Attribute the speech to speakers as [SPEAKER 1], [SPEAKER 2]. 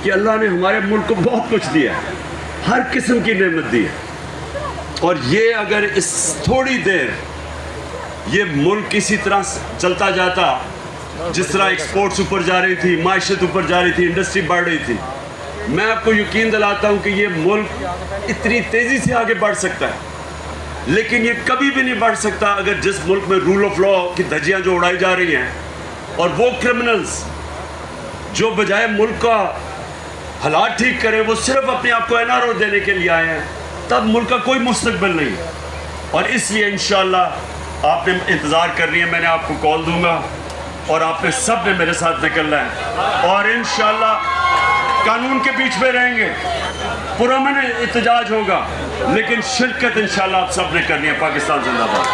[SPEAKER 1] कि अल्लाह ने हमारे मुल्क को बहुत कुछ दिया है, हर किस्म की नेमत दी है। और ये अगर इस थोड़ी देर ये मुल्क इसी तरह चलता जाता, जिस तरह एक्सपोर्ट्स ऊपर जा रही थी, माशियत ऊपर जा रही थी, इंडस्ट्री बढ़ रही थी, मैं आपको यकीन दिलाता हूँ कि ये मुल्क इतनी तेज़ी से आगे बढ़ सकता है। लेकिन ये कभी भी नहीं बढ़ सकता अगर जिस मुल्क में रूल ऑफ लॉ की धज्जियाँ जो उड़ाई जा रही हैं और वो क्रिमिनल्स जो बजाय मुल्क का हालात ठीक करे वो सिर्फ अपने आप को NRO देने के लिए आए हैं, तब मुल्क का कोई मुस्तकबिल नहीं है। और इसलिए इंशाअल्लाह आपने इंतज़ार करनी है, मैंने आपको कॉल दूंगा और आपने सब ने मेरे साथ निकलना है और इंशाअल्लाह कानून के बीच में रहेंगे, पुरअमन एहतजाज होगा, लेकिन शिरकत इंशाअल्लाह आप सब ने करनी है। पाकिस्तान जिंदाबाद।